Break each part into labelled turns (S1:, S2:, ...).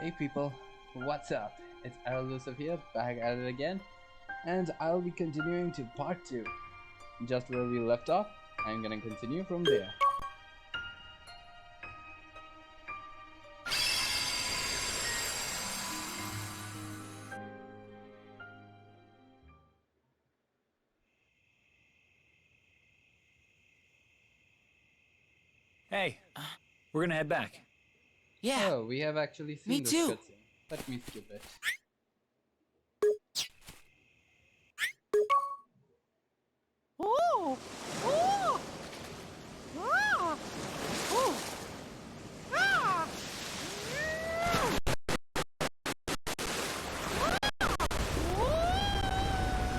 S1: Hey people, what's up? It's Elusive here, back at it again, and I'll be continuing to part 2. Just where we left off, I'm gonna continue from there.
S2: Hey, we're gonna head back.
S3: Yeah,
S1: Oh, we have actually
S3: me
S1: seen this
S3: too.
S1: cutscene. Let me skip it.
S3: Ooh! Ooh! Ah! Ooh! Ah!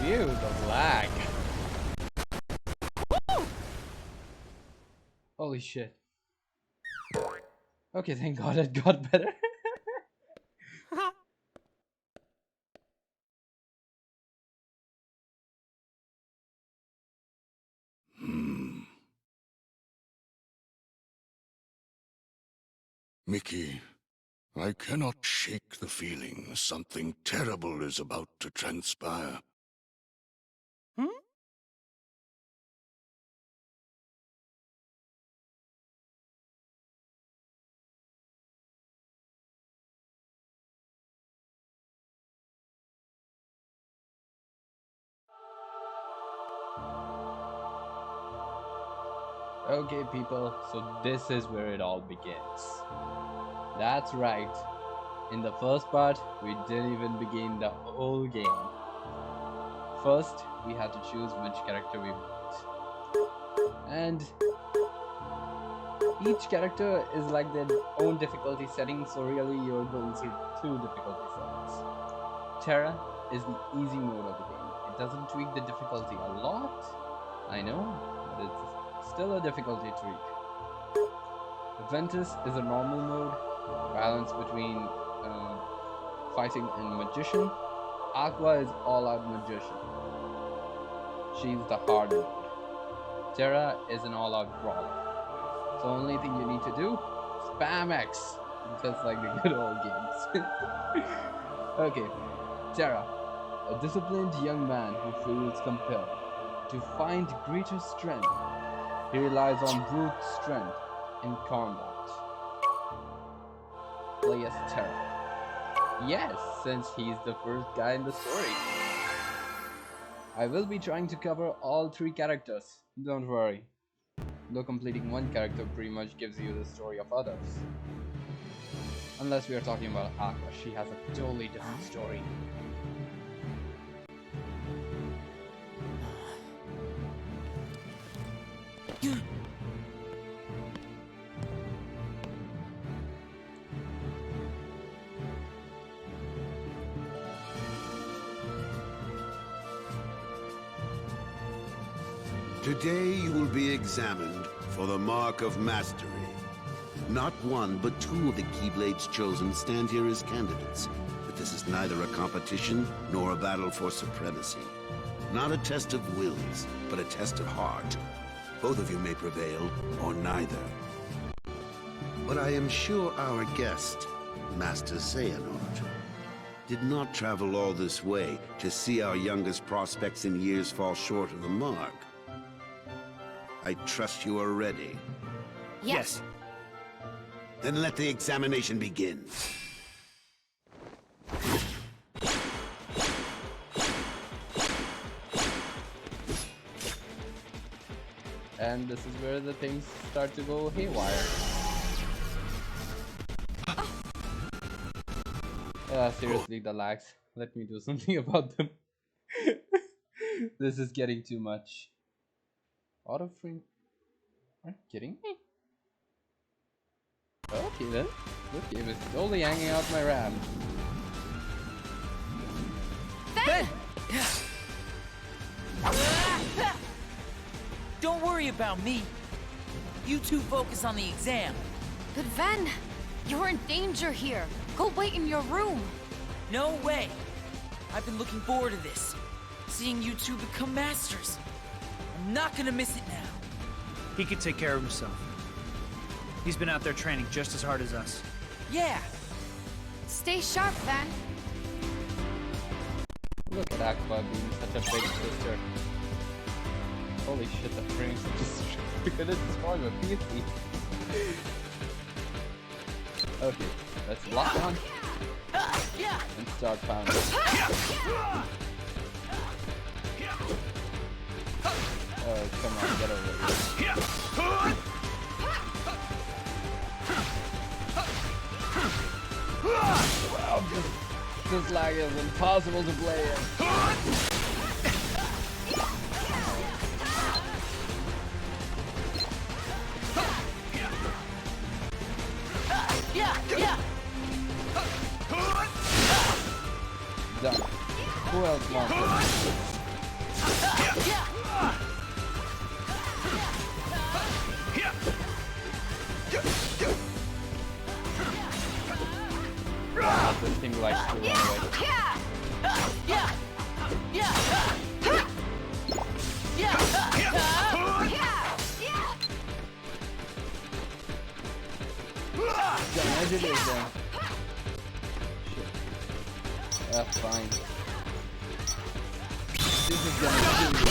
S1: Phew, the lag. Holy shit. Okay, thank god it got better.
S4: Mickey, I cannot shake the feeling something terrible is about to transpire.
S3: Hmm?
S1: Okay people, so this is where it all begins. That's right. In the first part, we didn't even begin the whole game. First, we had to choose which character we want. And each character is like their own difficulty setting, so really you're going through two difficulty settings. Terra is the easy mode of the game. It doesn't tweak the difficulty a lot, I know, but it's still a difficulty tweak. Ventus is a normal mode, balance between fighting and magician. Aqua is all-out magician. She's the hard mode. Terra is an all-out brawler. So only thing you need to do, spam X, just like the good old games. Okay, Terra, a disciplined young man who feels compelled to find greater strength. He relies on brute strength in combat. Play as Terra. Yes, since he's the first guy in the story. I will be trying to cover all three characters, don't worry. Though completing one character pretty much gives you the story of others. Unless we are talking about Aqua, she has a totally different story.
S5: Today you will be examined for the Mark of Mastery. Not one, but two of the Keyblades chosen stand here as candidates. But this is neither a competition nor a battle for supremacy. Not a test of wills, but a test of heart. Both of you may prevail, or neither. But I am sure our guest, Master Xehanort, did not travel all this way to see our youngest prospects in years fall short of the mark. I trust you are ready.
S2: Yes.
S5: Then let the examination begin.
S1: And this is where the things start to go haywire. Seriously, the lags. Let me do something about them. This is getting too much. Auto frame. Are you kidding me? Okay then. Okay, it's totally hanging out my RAM.
S3: Ben! Don't worry about me. You two focus on the exam.
S6: But Ven, you're in danger here. Go wait in your room.
S3: No way. I've been looking forward to this. Seeing you two become masters. I'm not gonna miss it now.
S2: He could take care of himself. He's been out there training just as hard as us.
S3: Yeah.
S6: Stay sharp, then.
S1: Look at Aqua being such a big sister. Holy shit, the frames are just we couldn't destroy my PC. Okay, let's lock on and start pounding. Oh, come on, get over here. Wow, this lag is impossible to play in. Done. Who else wants it? Wow, this thing likes to run away. As it is then. Shit. Fine. This is gonna kill you.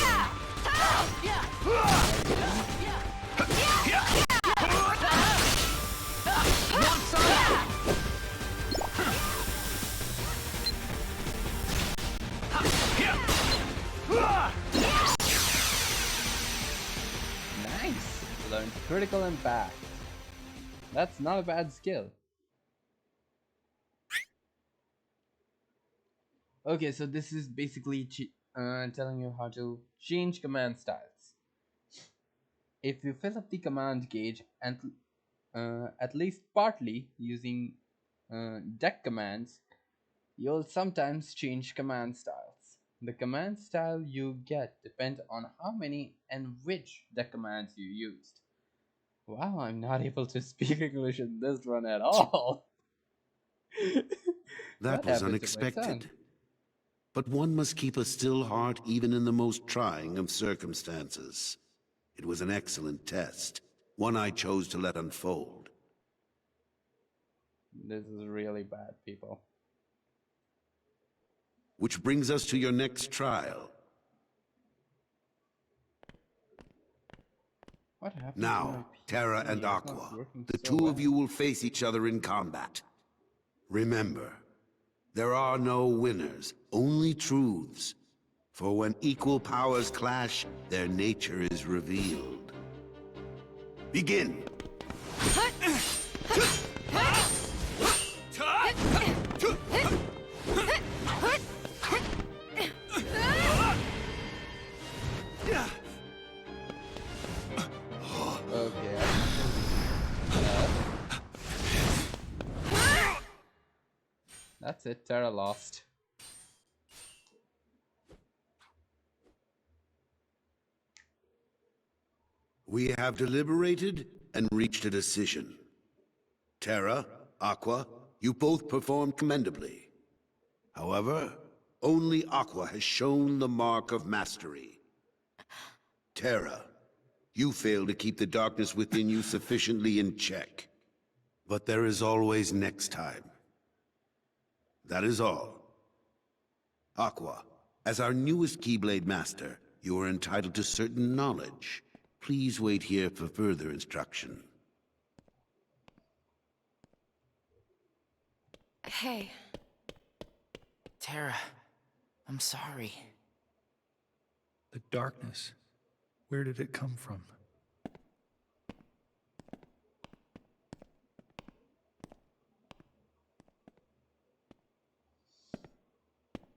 S1: Nice! Learned critical impact. That's not a bad skill. Okay, so this is basically telling you how to change command styles. If you fill up the command gauge and at least partly using deck commands, you'll sometimes change command styles. The command style you get depends on how many and which deck commands you used. Wow, I'm not able to speak English in this run at all.
S5: That was unexpected. But one must keep a still heart even in the most trying of circumstances. It was an excellent test, one I chose to let unfold.
S1: This is really bad, people.
S5: Which brings us to your next trial.
S1: What happened?
S5: Now, Terra and Aqua, the two of you will face each other in combat. Remember, there are no winners, only truths. For when equal powers clash, their nature is revealed. Begin!
S1: Okay. That's it, Terra lost.
S5: We have deliberated and reached a decision. Terra, Aqua, you both performed commendably. However, only Aqua has shown the mark of mastery. Terra, you failed to keep the darkness within you sufficiently in check. But there is always next time. That is all. Aqua, as our newest Keyblade Master, you are entitled to certain knowledge. Please wait here for further instruction.
S6: Hey.
S3: Terra, I'm sorry.
S2: The darkness. Where did it come from?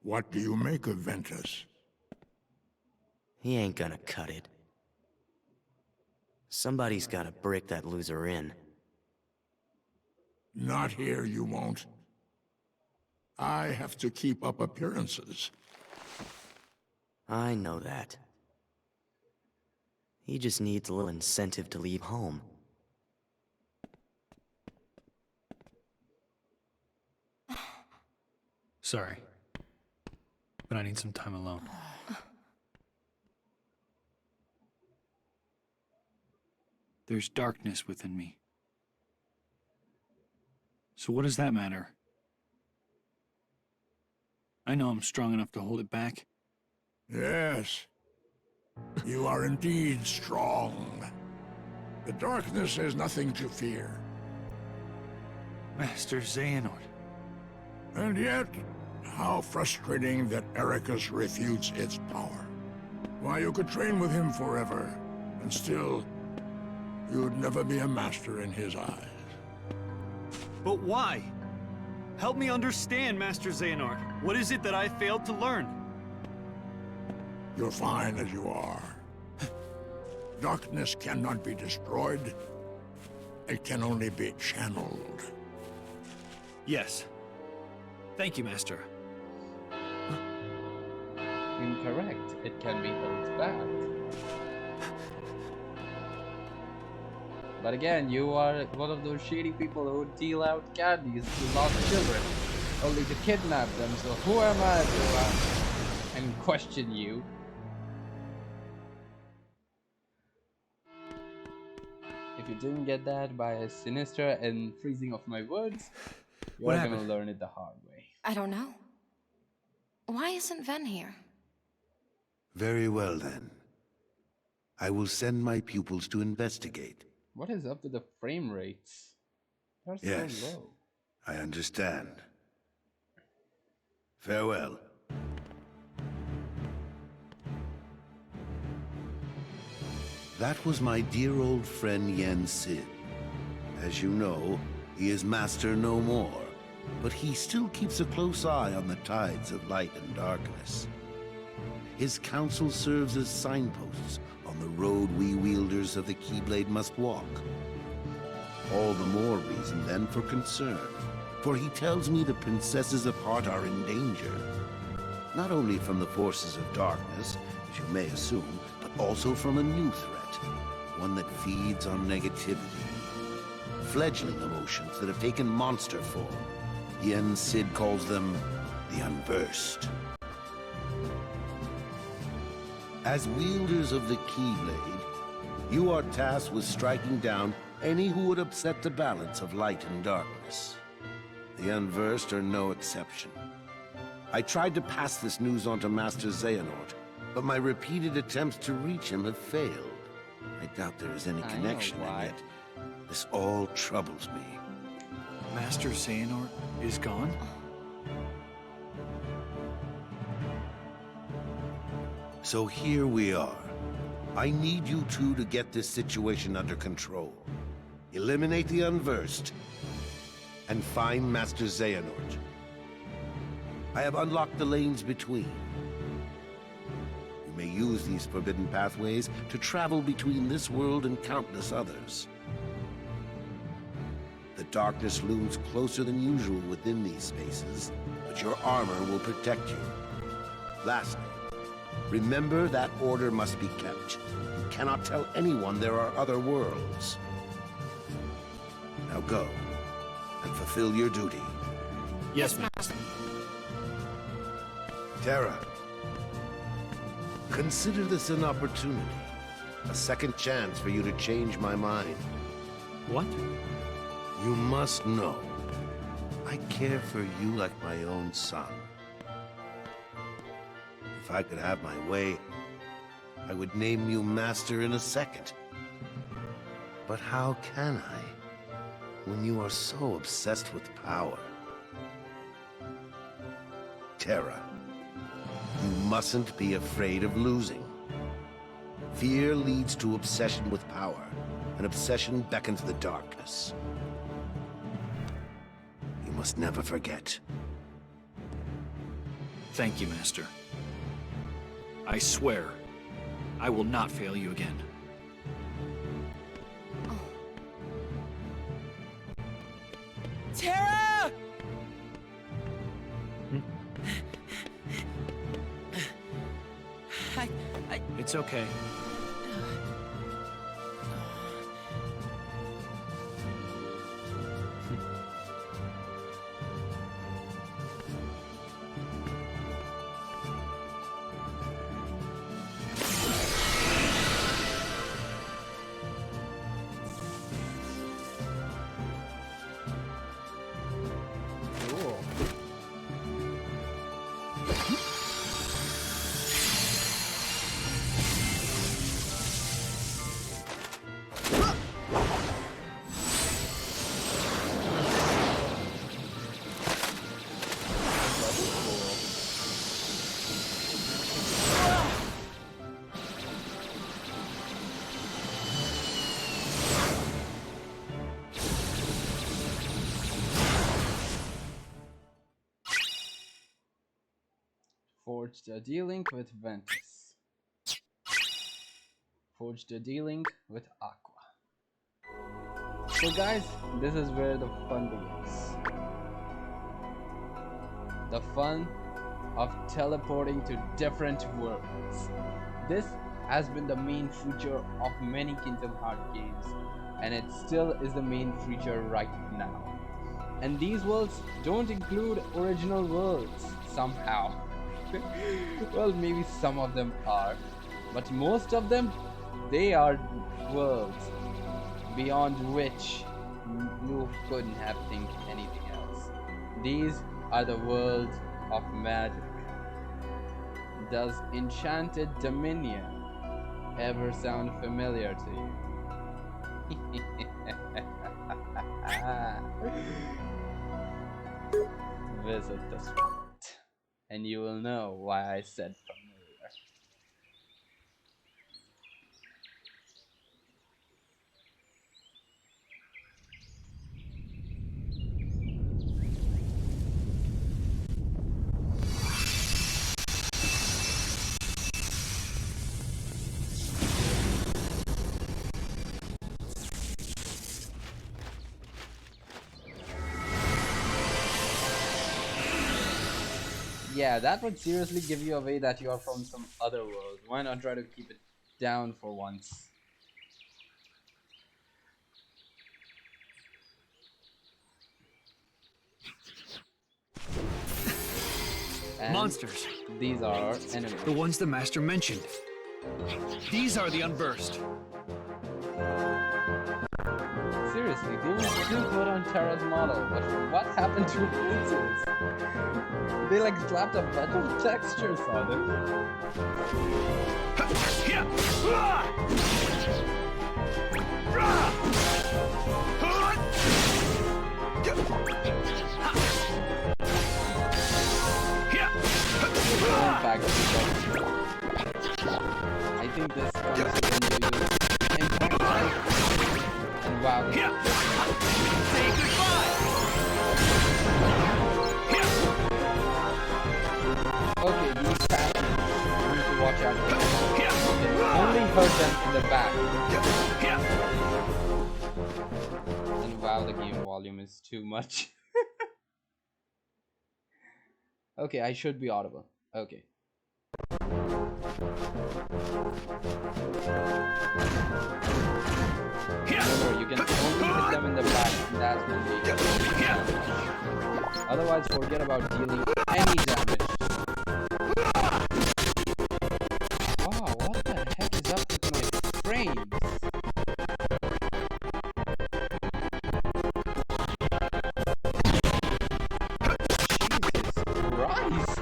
S4: What do you make of Ventus?
S7: He ain't gonna cut it. Somebody's gotta break that loser in.
S4: Not here, you won't. I have to keep up appearances.
S7: I know that. He just needs a little incentive to leave home.
S2: Sorry. But I need some time alone. There's darkness within me. So what does that matter? I know I'm strong enough to hold it back.
S8: Yes. You are indeed strong. The darkness has nothing to fear.
S2: Master Xehanort.
S8: And yet, how frustrating that Ericus refutes its power. Why, you could train with him forever, and still, you'd never be a master in his eyes.
S9: But why? Help me understand, Master Xehanort. What is it that I failed to learn?
S8: You're fine as you are. Darkness cannot be destroyed. It can only be channeled.
S9: Yes. Thank you, Master.
S1: Incorrect. It can be held back. But again, you are one of those shady people who deal out candies to lost children, only to kidnap them, so who am I to and question you? If you didn't get that by a sinister and freezing of my words, you're
S2: What
S1: gonna
S2: happened?
S1: learn it the hard way.
S6: I don't know. Why isn't Ven here?
S5: Very well, then. I will send my pupils to investigate.
S1: What is up with the frame rates? They're so
S5: Yes.
S1: low.
S5: I understand. Farewell. That was my dear old friend Yen Sid. As you know, he is master no more, but he still keeps a close eye on the tides of light and darkness. His counsel serves as signposts on the road we wielders of the Keyblade must walk. All the more reason then for concern, for he tells me the princesses of heart are in danger. Not only from the forces of darkness, as you may assume, but also from a new threat, one that feeds on negativity. Fledgling emotions that have taken monster form. Yen Sid calls them the Unversed. As wielders of the Keyblade, you are tasked with striking down any who would upset the balance of light and darkness. The Unversed are no exception. I tried to pass this news on to Master Xehanort, but my repeated attempts to reach him have failed. I doubt there is any
S1: I know
S5: connection, and
S1: why.
S5: yet this all troubles me.
S2: Master Xehanort is gone?
S5: So here we are. I need you two to get this situation under control. Eliminate the Unversed, and find Master Xehanort. I have unlocked the lanes between. You may use these forbidden pathways to travel between this world and countless others. The darkness looms closer than usual within these spaces, but your armor will protect you. Lastly, remember that order must be kept. You cannot tell anyone there are other worlds. Now go, and fulfill your duty.
S9: Yes, Master.
S5: Terra, consider this an opportunity. A second chance for you to change my mind.
S9: What?
S5: You must know, I care for you like my own son. If I could have my way, I would name you Master in a second. But how can I, when you are so obsessed with power? Terra, you mustn't be afraid of losing. Fear leads to obsession with power, and obsession beckons the darkness. You must never forget.
S2: Thank you, Master. I swear, I will not fail you again.
S3: Terra!
S2: It's okay.
S1: Cool. Forged a D-Link with Ventus. Forged a D-Link with Aqua. So guys, this is where the fun begins. The fun of teleporting to different worlds. This has been the main feature of many Kingdom Hearts games, and it still is the main feature right now. And these worlds don't include original worlds somehow. Well, maybe some of them are, but most of them, they are worlds beyond which you couldn't have think anything else. These are the worlds of magic. Does Enchanted Dominion ever sound familiar to you? Visit this world, and you will know why I said familiar. Yeah, that would seriously give you away that you are from some other world. Why not try to keep it down for once? And
S2: Monsters.
S1: these are our enemies.
S2: The ones the Master mentioned. These are the Unversed.
S1: Seriously, they look too good on Terra's model. What happened to Princess? They like slapped a bunch of textures on it. I think this comes when you use Impact Life. And wow.
S2: Say goodbye.
S1: Okay, these patterns, you need to watch out for them. You can only hurt them in the back. And wow, the game volume is too much. Okay, I should be audible. Okay. Remember, you can only hit them in the back, and that's when they get damage. Otherwise, forget about dealing any damage. Wow, what the heck is up with my frames? Jesus Christ!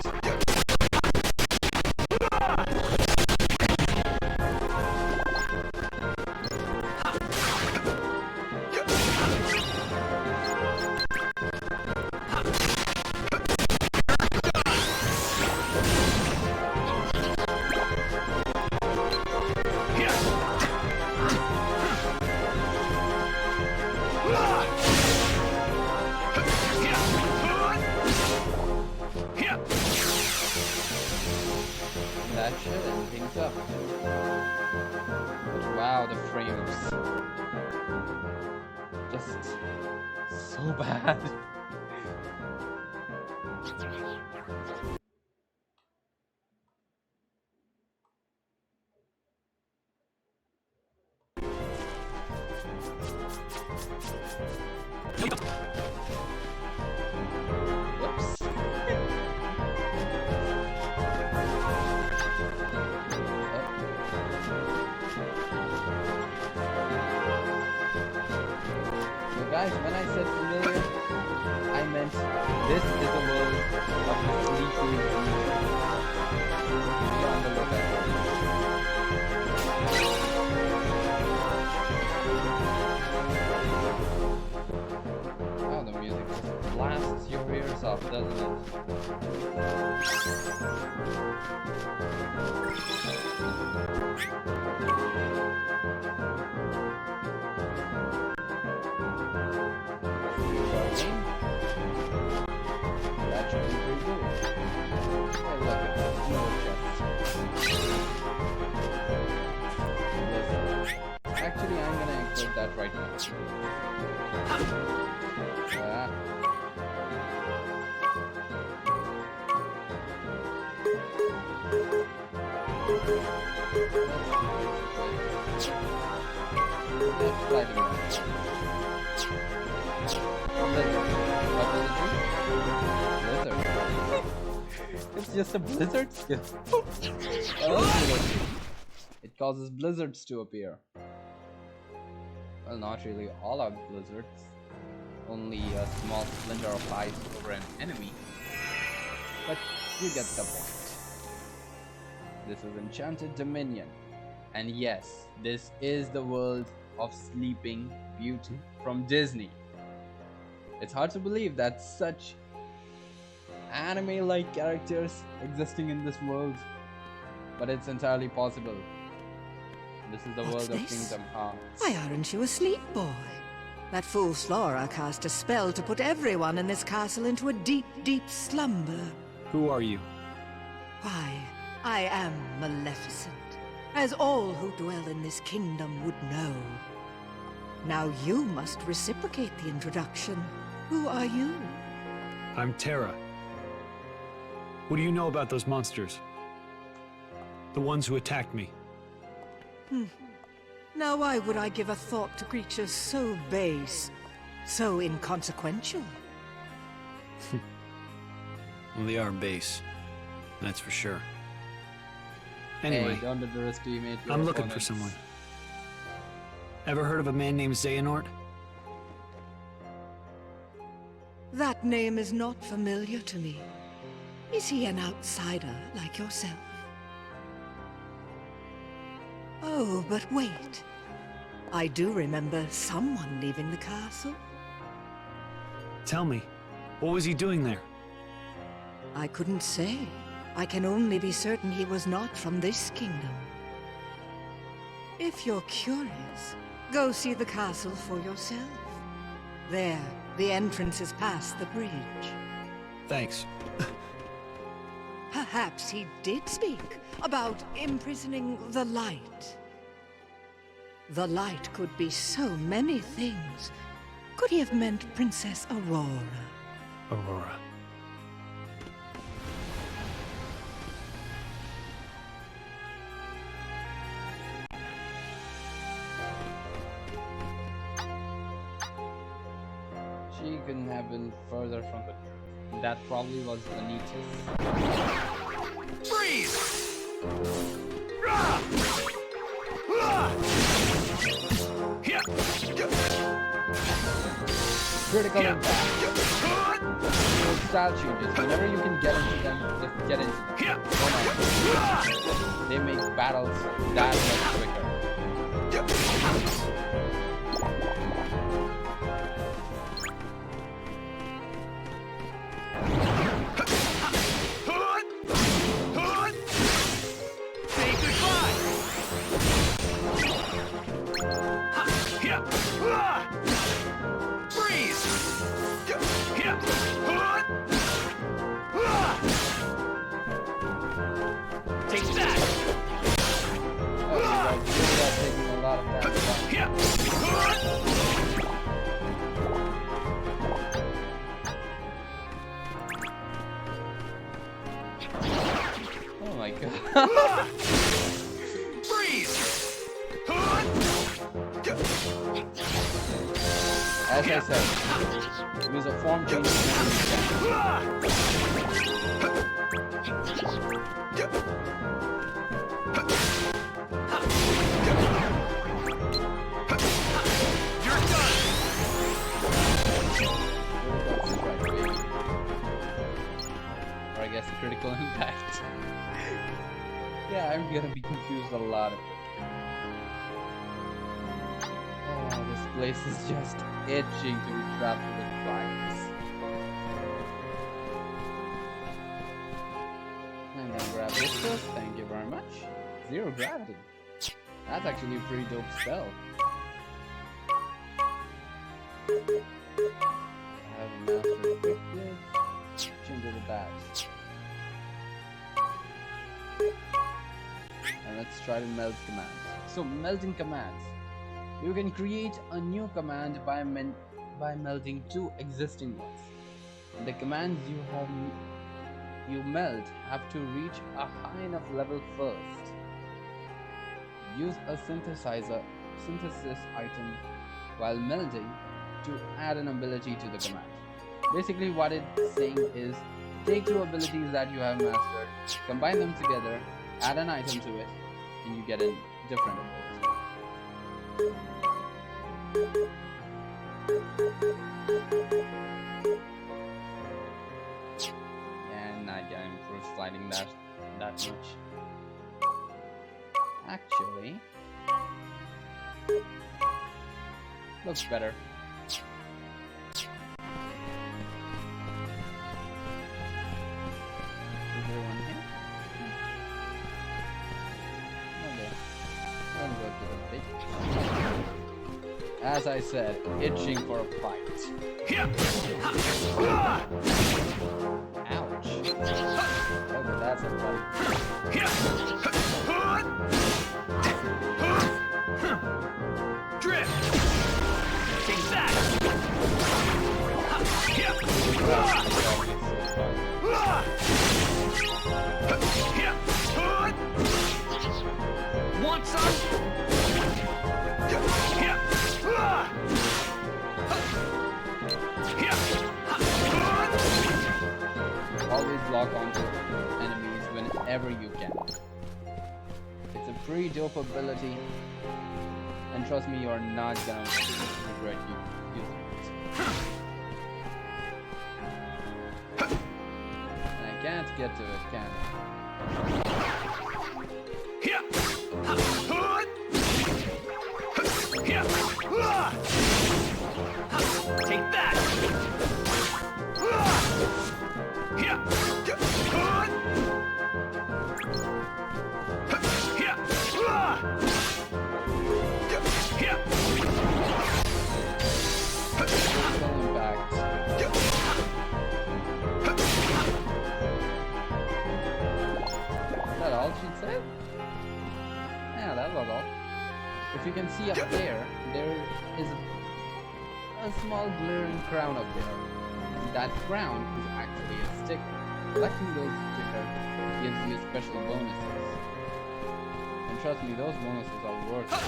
S1: That should end things up. But wow, the frames. Just so bad. Whoops. So guys, when I said familiar, I meant this is the world of the sleeping beauty. Be on the lookout. Wow, the music just blasts your ears off, doesn't it? That should be pretty good. Yeah, Okay, no chest. Actually, I'm gonna include that right now. Ah. Let's try to match. Blizzard. It's just a blizzard skill. Oh, it causes blizzards to appear. Well, not really all are blizzards. Only a small splinter of ice over an enemy. But you get the point. This is Enchanted Dominion. And yes, this is the world of Sleeping Beauty from Disney. It's hard to believe that such anime-like characters existing in this world, but it's entirely possible. This is the
S10: What's
S1: world of
S10: this?
S1: Kingdom Hearts.
S10: Why aren't you asleep, boy? That fool Flora cast a spell to put everyone in this castle into a deep, deep slumber.
S2: Who are you?
S10: Why, I am Maleficent, as all who dwell in this kingdom would know. Now you must reciprocate the introduction. Who are you?
S2: I'm Terra. What do you know about those monsters? The ones who attacked me.
S10: Now why would I give a thought to creatures so base, so inconsequential?
S2: Well, they are base. That's for sure. Anyway,
S1: Hey, don't underestimate your
S2: I'm looking for
S1: opponents.
S2: someone. Ever heard of a man named Xehanort?
S10: That name is not familiar to me. Is he an outsider like yourself? Oh, but wait. I do remember someone leaving the castle.
S2: Tell me, what was he doing there?
S10: I couldn't say. I can only be certain he was not from this kingdom. If you're curious, go see the castle for yourself. There, the entrance is past the bridge.
S2: Thanks.
S10: Perhaps he did speak about imprisoning the light. The light could be so many things. Could he have meant Princess Aurora?
S2: Aurora.
S1: She couldn't have been further from the truth. That probably was Anita's.
S2: Freeze!
S1: Critical impact. Those style changes. Whenever you can get into them, just get into them. They make battles that much quicker.
S2: Say goodbye! Freeze! Take that!
S1: Oh, you guys really are taking a lot of damage. Oh my god.
S2: Freeze!
S1: As I said, use a form change whenever you can.
S2: You're done!
S1: Or I guess critical impact. Yeah, I'm gonna be confused a lot of it. Oh, this place is just itching to be trapped with flies. I'm gonna grab this first, thank you very much. Zero gravity. That's actually a pretty dope spell. I have a master quickness. Change to the badge. try to melt commands. So melting commands. You can create a new command by melting two existing ones. The commands you melt have to reach a high enough level first. Use a synthesis item while melting to add an ability to the command. Basically what it's saying is, take two abilities that you have mastered, combine them together, add an item to it, and you get a different ability. And I can improve sliding that much. Actually, looks better. Is there one here? Okay. I'll go to the big. As I said, itching for a fight. Ouch. Okay, that's a fight.
S9: Drift! Take that! Want some?
S1: Always lock onto enemies whenever you can. It's a pretty dope ability, and trust me, you're not gonna regret using it. And I can't get to it, can I?
S9: Take that!
S1: Is that all she said? Yeah, that was all. If you can see up there, there is a small glaring crown up there. That crown is actually a sticker. Collecting those stickers gives you special bonuses. And trust me, those bonuses are worth it.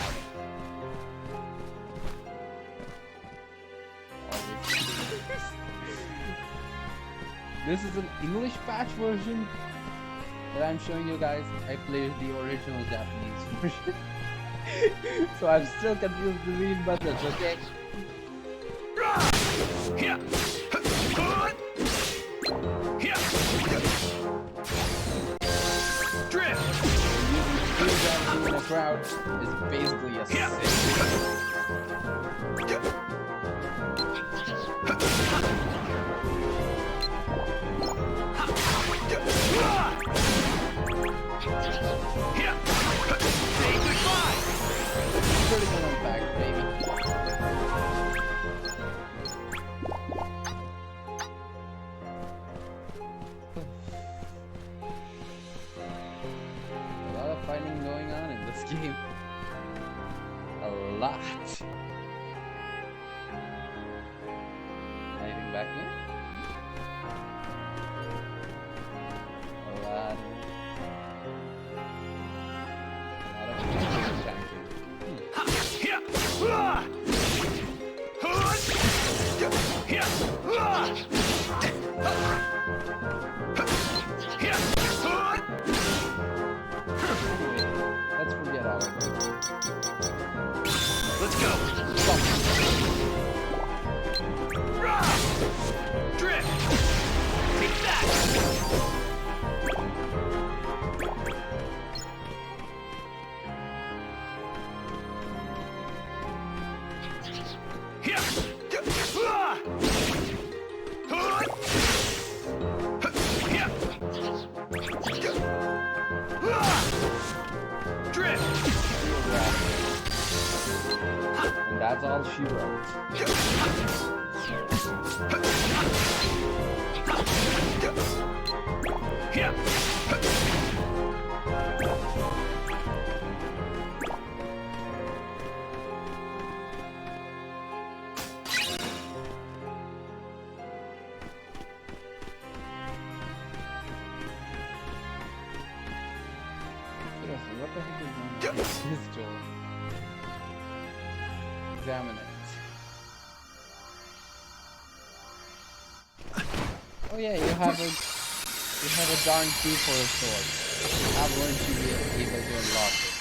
S1: This is an English patch version that I'm showing you guys. I played the original Japanese version. So I'm still confused between methods, okay?
S9: Drift!
S1: Using in a crowd is basically a sin.
S9: Say goodbye!
S1: Critical impact, baby. A lot of fighting going on in this game. A lot. Anything back here? A lot. Let's forget all of this.
S9: Let's go! Drift! Take that! Drift!
S1: And that's all she wrote. the heck is on this pistol? Examine it. Oh yeah, you have a darn key for a sword. How won't you be able to unlock it?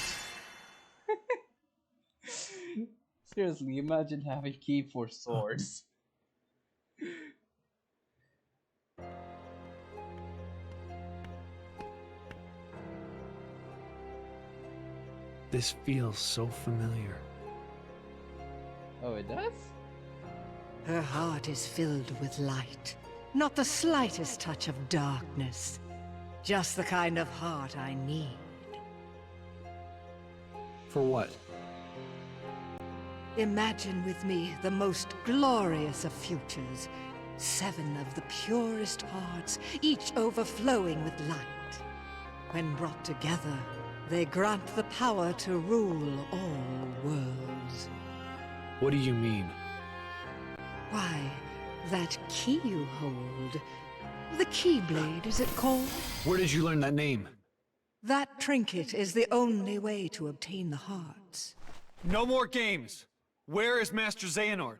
S1: Seriously, imagine having a key for swords.
S2: This feels so familiar.
S1: Oh, it does?
S10: Her heart is filled with light. Not the slightest touch of darkness. Just the kind of heart I need.
S2: For what?
S10: Imagine with me the most glorious of futures. 7 of the purest hearts, each overflowing with light. When brought together, they grant the power to rule all worlds.
S2: What do you mean?
S10: Why, that key you hold. The Keyblade, is it called?
S2: Where did you learn that name?
S10: That trinket is the only way to obtain the hearts.
S9: No more games! Where is Master Xehanort?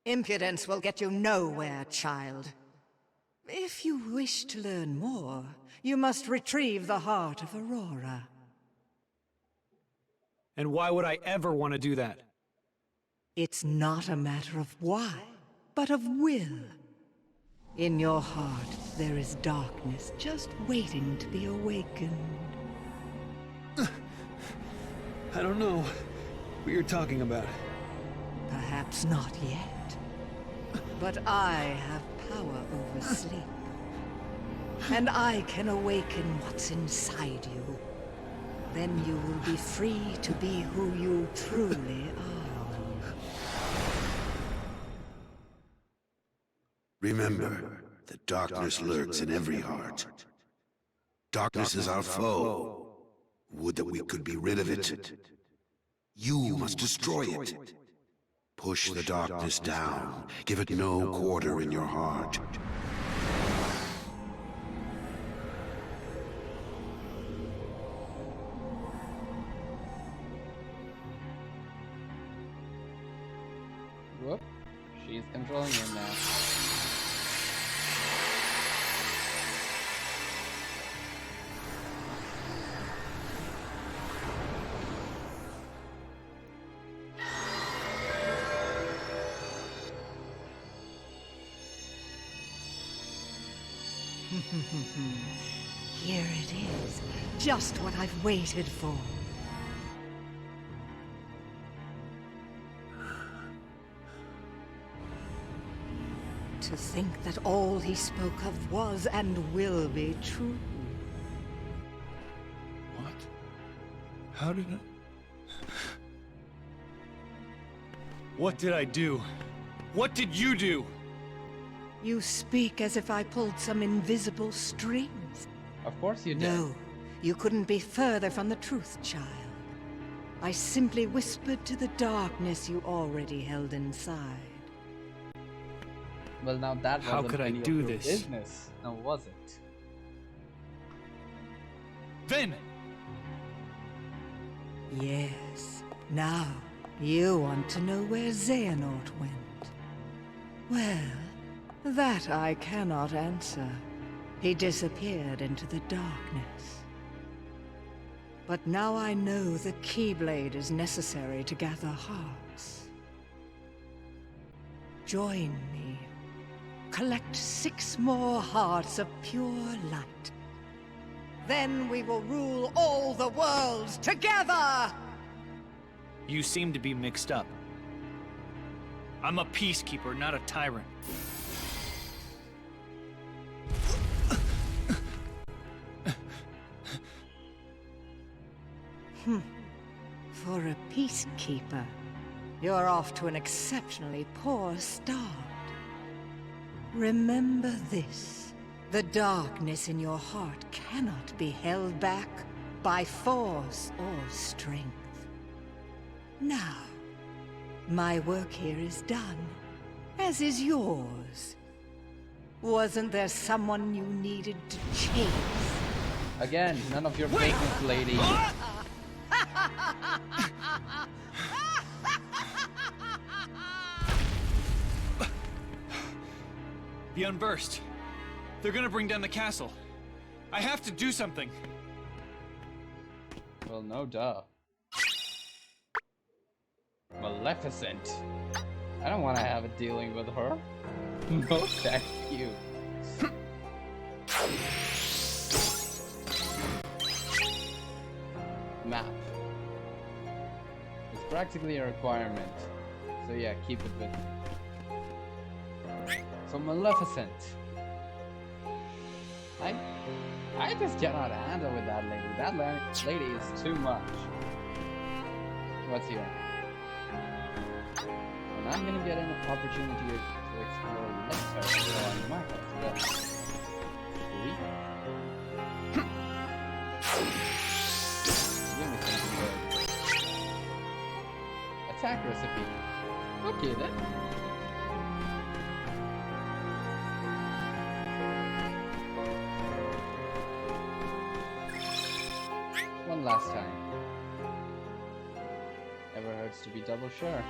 S10: Impudence will get you nowhere, child. If you wish to learn more, you must retrieve the heart of Aurora.
S2: And why would I ever want to do that?
S10: It's not a matter of why, but of will. In your heart, there is darkness just waiting to be awakened.
S2: I don't know what you're talking about.
S10: Perhaps not yet. But I have power over sleep. And I can awaken what's inside you. Then you will be free to be who you truly are.
S5: Remember, the darkness lurks in every heart. Darkness is our foe. Would that we could be rid of it. You must destroy it. Push the darkness down. Give it no quarter in your heart.
S1: Whoop. She's controlling him now.
S10: Here it is. Just what I've waited for. To think that all he spoke of was and will be true.
S9: What? How did I... What did I do? What did you do?
S10: You speak as if I pulled some invisible strings.
S1: Of course you did.
S10: No, you couldn't be further from the truth, child. I simply whispered to the darkness you already held inside.
S1: Well, now that wasn't
S2: How could I
S1: any of
S2: do
S1: your
S2: this?
S1: business, now was it?
S9: Then!
S10: Yes. Now, you want to know where Xehanort went. Well, that I cannot answer. He disappeared into the darkness. But now I know the Keyblade is necessary to gather hearts. Join me. Collect 6 more hearts of pure light. Then we will rule all the worlds together!
S9: You seem to be mixed up. I'm a peacekeeper, not a tyrant.
S10: For a peacekeeper, you're off to an exceptionally poor start. Remember this. The darkness in your heart cannot be held back by force or strength. Now, my work here is done, as is yours. Wasn't there someone you needed to chase?
S1: Again, none of your fakeness, lady.
S9: The Unversed. They're gonna bring down the castle. I have to do something.
S1: Well, no duh. Maleficent. I don't want to have a dealing with her. No, thank you. Map. It's practically a requirement. So yeah, keep it with me. So Maleficent. I just cannot handle with that lady. That lady is too much. What's here? And I'm gonna get an opportunity to explore later, so I might have to go. Sweet. Give me something good. Attack recipe. Okay then. One last time. Never hurts to be double sure.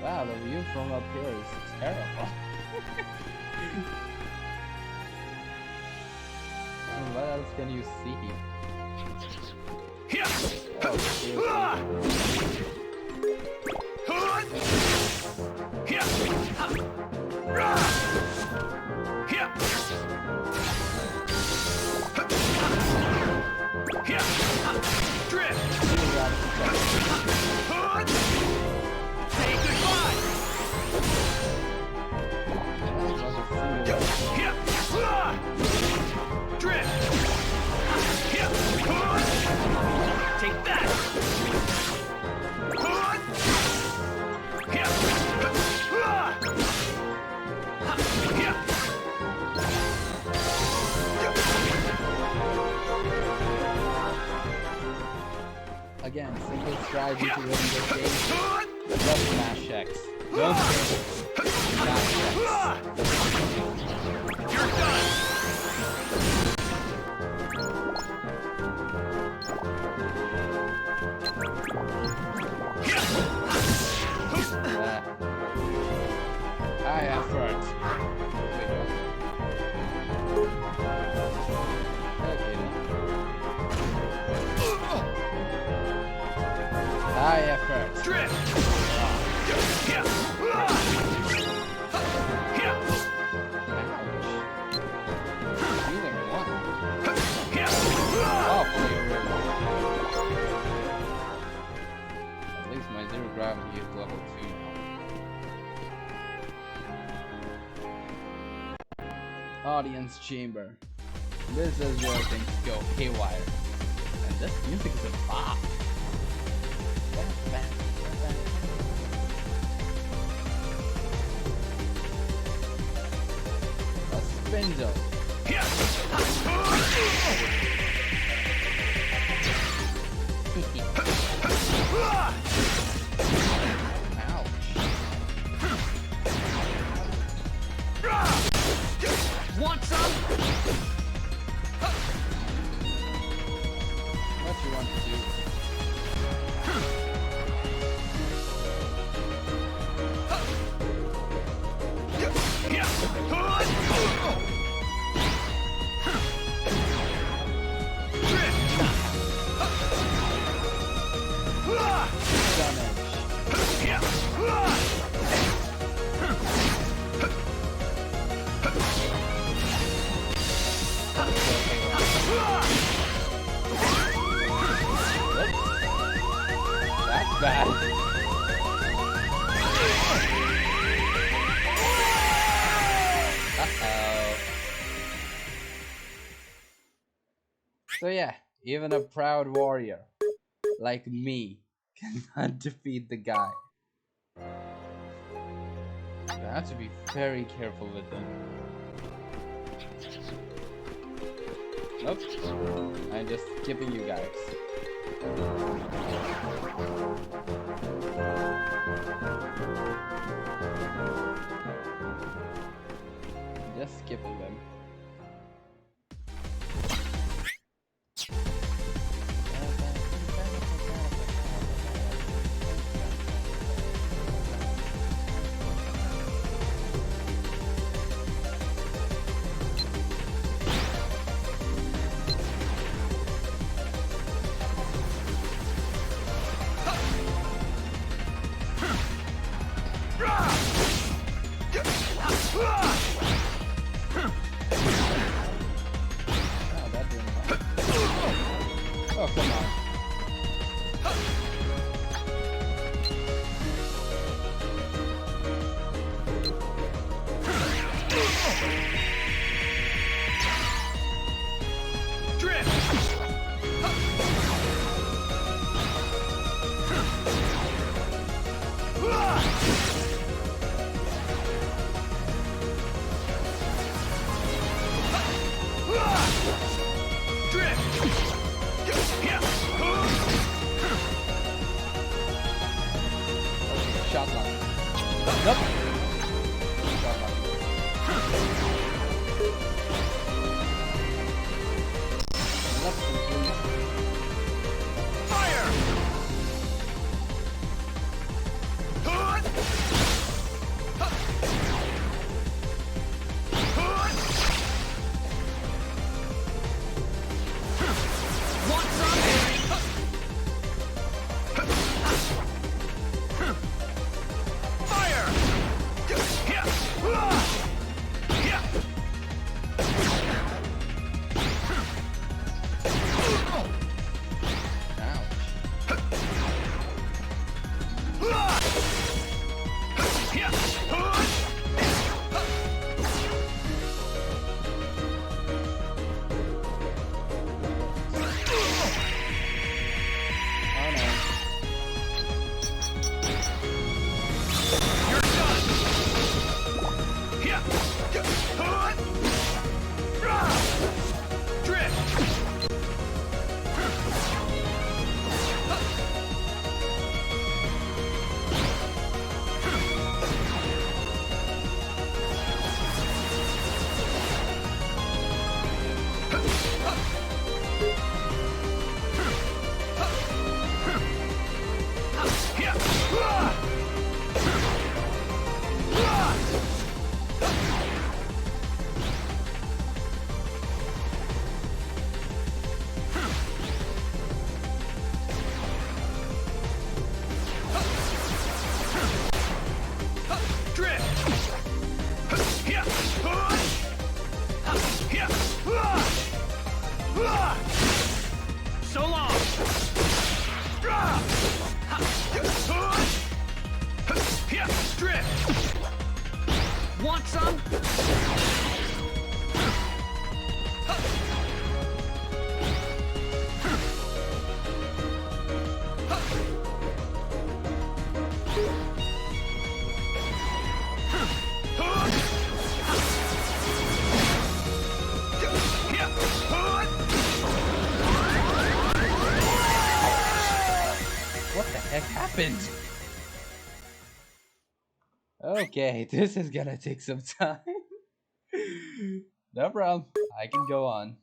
S1: Wow, the view from up here is terrible. What else can you see? Oh,
S9: Take that!
S1: Again, simple strategy to win this game. Just smash X. Don't smash X.
S9: You're done!
S1: High effort. High effort.
S9: Drift!
S1: Either one. Awfully rude. At least my zero gravity is level 2 now. Audience chamber. This is where things go haywire. And this music is a bop. A spindle.
S9: Want some?
S1: What you want to do? That's bad. Uh-oh. So yeah, even a proud warrior like me cannot defeat the guy. I have to be very careful with them. Nope. I'm just skipping you guys. Just skipping them. shot luck. Nope. Shot luck. Left complete.
S9: Fire!
S3: Want some?
S9: Fire! So long! Drift!
S3: Want some?
S1: What the heck happened? Okay, this is gonna take some time. No problem. I can go on.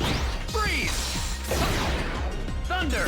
S9: Freeze! Thunder!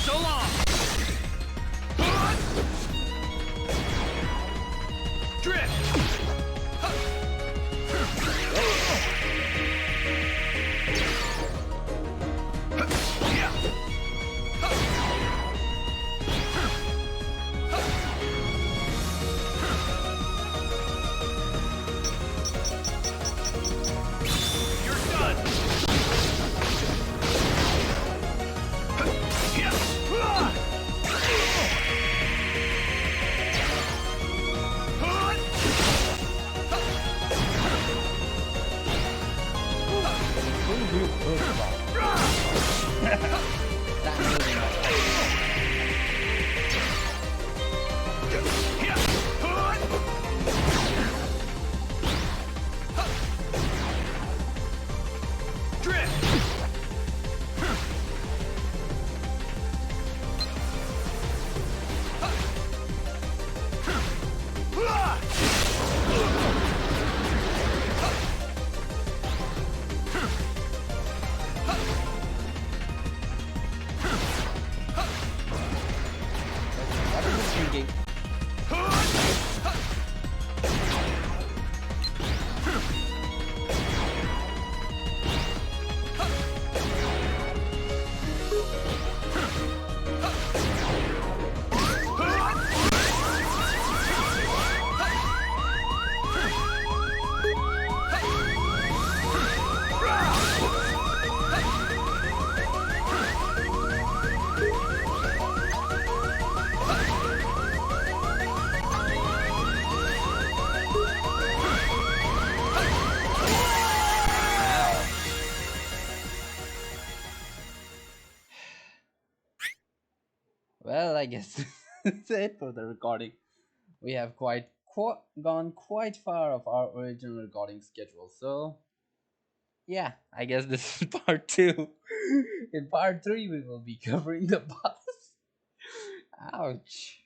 S9: So long! Drift!
S1: That really matters. What are you thinking? Well, I guess that's it for the recording. We have gone quite far of our original recording schedule. So, yeah, I guess this is part 2. In part 3, we will be covering the boss. Ouch.